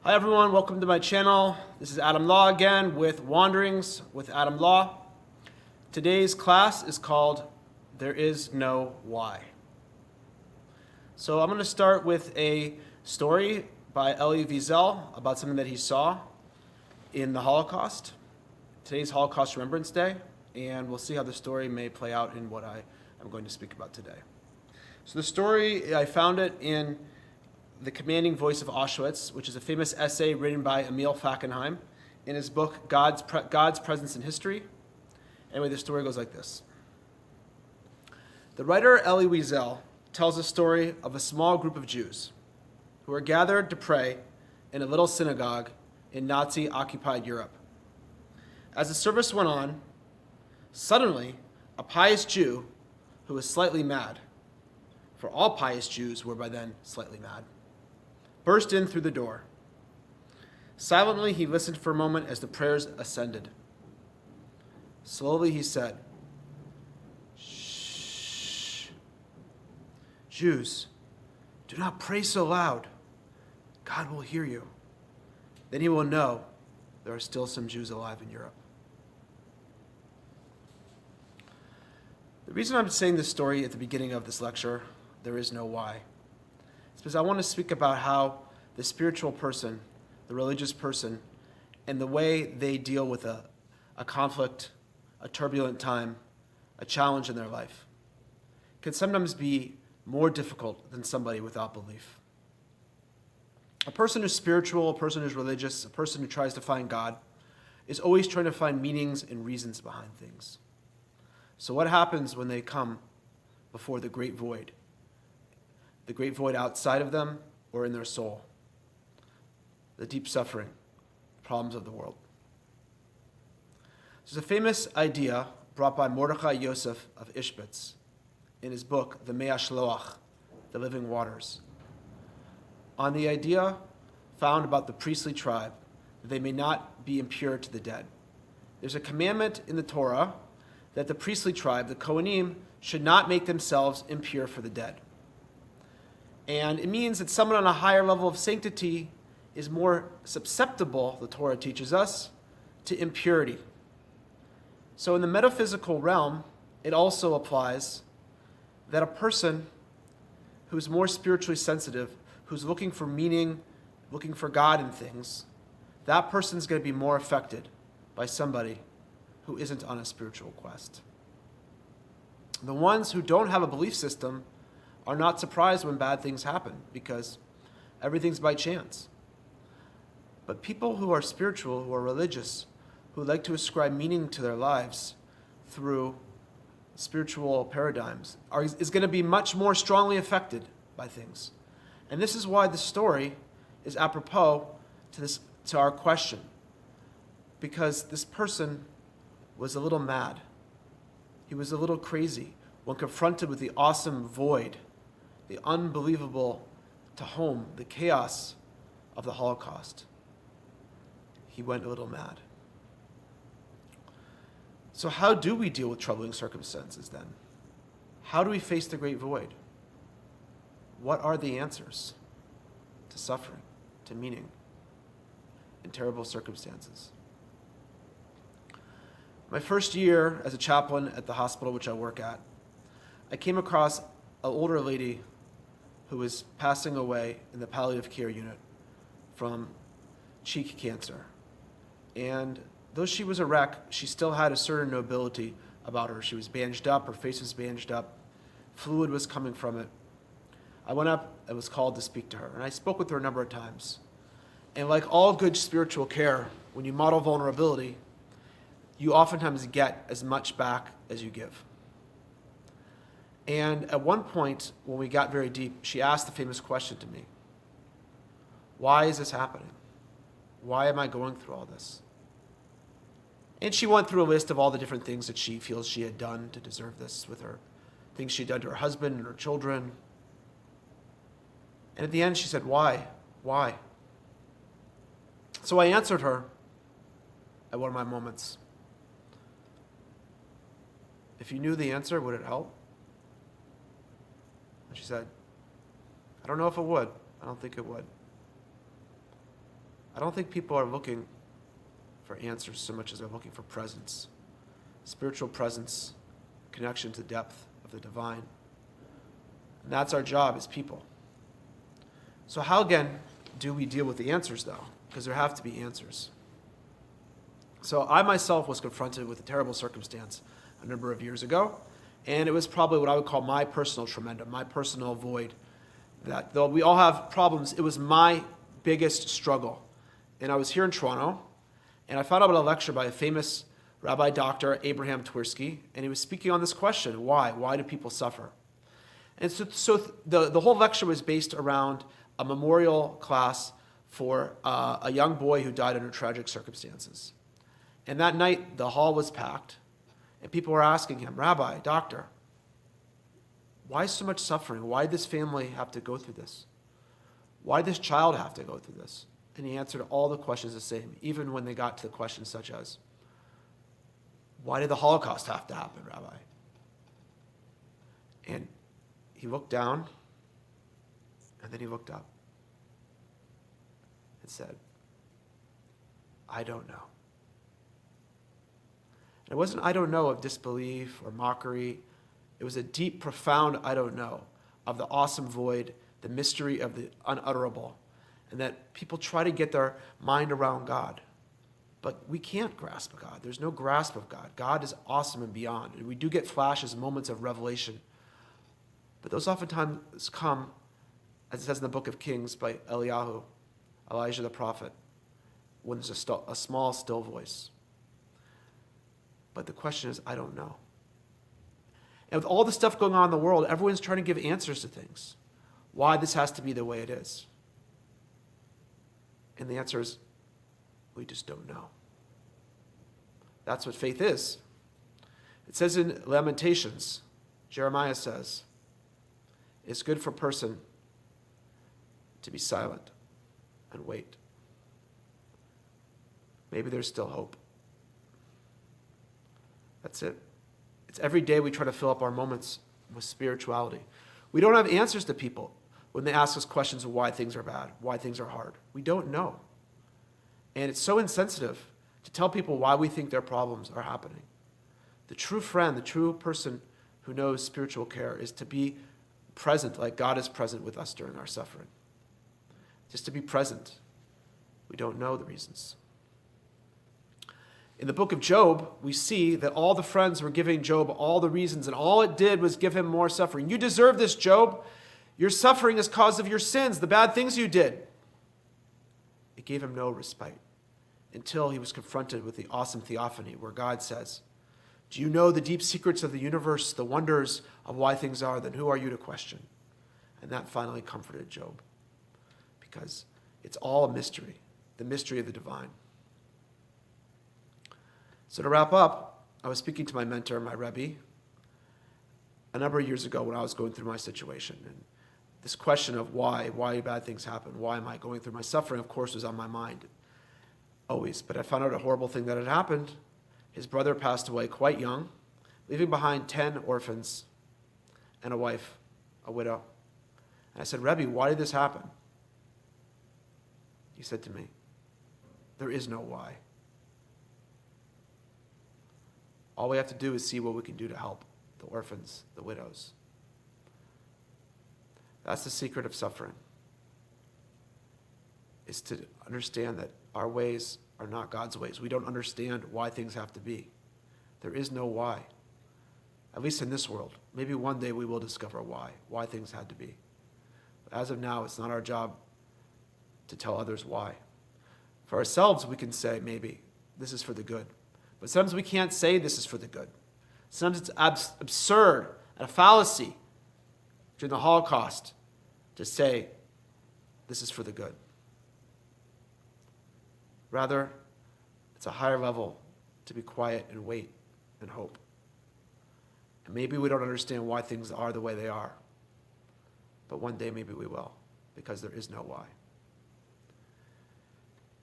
Hi everyone, welcome to my channel. This is Adammichlaw again with Wanderings with Adammichlaw. Today's class is called There Is No Why. So I'm going to start with a story by Elie Wiesel about something that he saw in the Holocaust. Today's Holocaust Remembrance Day, and we'll see how the story may play out in what I am going to speak about today. So the story, I found it in The Commanding Voice of Auschwitz, which is a famous essay written by Emil Fackenheim in his book, God's Presence in History. Anyway, the story goes like this. The writer Elie Wiesel tells a story of a small group of Jews who were gathered to pray in a little synagogue in Nazi-occupied Europe. As the service went on, suddenly a pious Jew who was slightly mad, for all pious Jews were by then slightly mad, burst in through the door. Silently, he listened for a moment as the prayers ascended. Slowly, he said, "Shh. Jews, do not pray so loud. God will hear you. Then he will know there are still some Jews alive in Europe." The reason I'm saying this story at the beginning of this lecture, There Is No Why, because I want to speak about how the spiritual person, the religious person, and the way they deal with a conflict, a turbulent time, a challenge in their life, can sometimes be more difficult than somebody without belief. A person who's spiritual, a person who's religious, a person who tries to find God, is always trying to find meanings and reasons behind things. So what happens when they come before the great void? The great void outside of them or in their soul, the deep suffering, problems of the world. There's a famous idea brought by Mordechai Yosef of Ishbitz in his book, The Mei HaShloach, The Living Waters, on the idea found about the priestly tribe that they may not be impure to the dead. There's a commandment in the Torah that the priestly tribe, the Kohanim, should not make themselves impure for the dead. And it means that someone on a higher level of sanctity is more susceptible, the Torah teaches us, to impurity. So in the metaphysical realm, it also applies that a person who's more spiritually sensitive, who's looking for meaning, looking for God in things, that person's going to be more affected by somebody who isn't on a spiritual quest. The ones who don't have a belief system are not surprised when bad things happen because everything's by chance. But people who are spiritual, who are religious, who like to ascribe meaning to their lives through spiritual paradigms is going to be much more strongly affected by things. And this is why the story is apropos to our question. Because this person was a little mad. He was a little crazy when confronted with the awesome void, the unbelievable tahom, the chaos of the Holocaust. He went a little mad. So how do we deal with troubling circumstances then? How do we face the great void? What are the answers to suffering, to meaning, in terrible circumstances? My first year as a chaplain at the hospital which I work at, I came across an older lady who was passing away in the palliative care unit from cheek cancer. And though she was a wreck, she still had a certain nobility about her. She was bandaged up, her face was bandaged up, fluid was coming from it. I went up and was called to speak to her, and I spoke with her a number of times. And like all good spiritual care, when you model vulnerability, you oftentimes get as much back as you give. And at one point, when we got very deep, she asked the famous question to me: why is this happening? Why am I going through all this? And she went through a list of all the different things that she feels she had done to deserve this with her, things she'd done to her husband and her children. And at the end, she said, why? Why? So I answered her at one of my moments. If you knew the answer, would it help? And she said, I don't know if it would. I don't think it would. I don't think people are looking for answers so much as they're looking for presence, spiritual presence, connection to the depth of the divine. And that's our job as people. So how, again, do we deal with the answers, though? Because there have to be answers. So I myself was confronted with a terrible circumstance a number of years ago, and it was probably what I would call my personal tremendum, my personal void, that though we all have problems, it was my biggest struggle. And I was here in Toronto, and I found out about a lecture by a famous Rabbi Dr. Abraham Twersky, and he was speaking on this question: why? Why do people suffer? And so the whole lecture was based around a memorial class for a young boy who died under tragic circumstances. And that night, the hall was packed, and people were asking him, Rabbi, doctor, why so much suffering? Why did this family have to go through this? Why did this child have to go through this? And he answered all the questions the same, even when they got to the questions such as, why did the Holocaust have to happen, Rabbi? And he looked down, and then he looked up and said, I don't know. And it wasn't I don't know of disbelief or mockery. It was a deep, profound I don't know of the awesome void, the mystery of the unutterable, and that people try to get their mind around God. But we can't grasp God. There's no grasp of God. God is awesome and beyond. And we do get flashes, moments of revelation. But those oftentimes come, as it says in the book of Kings by Eliyahu, Elijah the prophet, when there's a small, still voice. But the question is, I don't know. And with all the stuff going on in the world, everyone's trying to give answers to things. Why this has to be the way it is. And the answer is, we just don't know. That's what faith is. It says in Lamentations, Jeremiah says, it's good for a person to be silent and wait. Maybe there's still hope. That's it. It's every day we try to fill up our moments with spirituality. We don't have answers to people when they ask us questions of why things are bad, why things are hard. We don't know. And it's so insensitive to tell people why we think their problems are happening. The true friend, the true person who knows spiritual care is to be present like God is present with us during our suffering. Just to be present. We don't know the reasons. In the book of Job, we see that all the friends were giving Job all the reasons, and all it did was give him more suffering. You deserve this, Job. Your suffering is cause of your sins, the bad things you did. It gave him no respite until he was confronted with the awesome theophany where God says, do you know the deep secrets of the universe, the wonders of why things are? Then who are you to question? And that finally comforted Job, because it's all a mystery, the mystery of the divine. So to wrap up, I was speaking to my mentor, my Rebbe, a number of years ago when I was going through my situation. And this question of why bad things happen, why am I going through my suffering, of course, was on my mind always. But I found out a horrible thing that had happened. His brother passed away quite young, leaving behind 10 orphans and a wife, a widow. And I said, Rebbe, why did this happen? He said to me, there is no why. All we have to do is see what we can do to help the orphans, the widows. That's the secret of suffering, is to understand that our ways are not God's ways. We don't understand why things have to be. There is no why, at least in this world. Maybe one day we will discover why things had to be. But as of now, it's not our job to tell others why. For ourselves, we can say, maybe, this is for the good. But sometimes we can't say this is for the good. Sometimes it's absurd and a fallacy during the Holocaust to say this is for the good. Rather, it's a higher level to be quiet and wait and hope. And maybe we don't understand why things are the way they are. But one day maybe we will, because there is no why.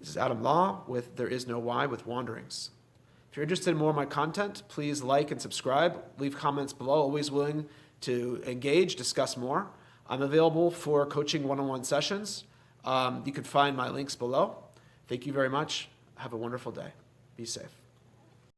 This is Adammichlaw with There Is No Why with Wanderings. If you're interested in more of my content, please like and subscribe. Leave comments below. Always willing to engage, discuss more. I'm available for coaching one-on-one sessions. You can find my links below. Thank you very much. Have a wonderful day. Be safe.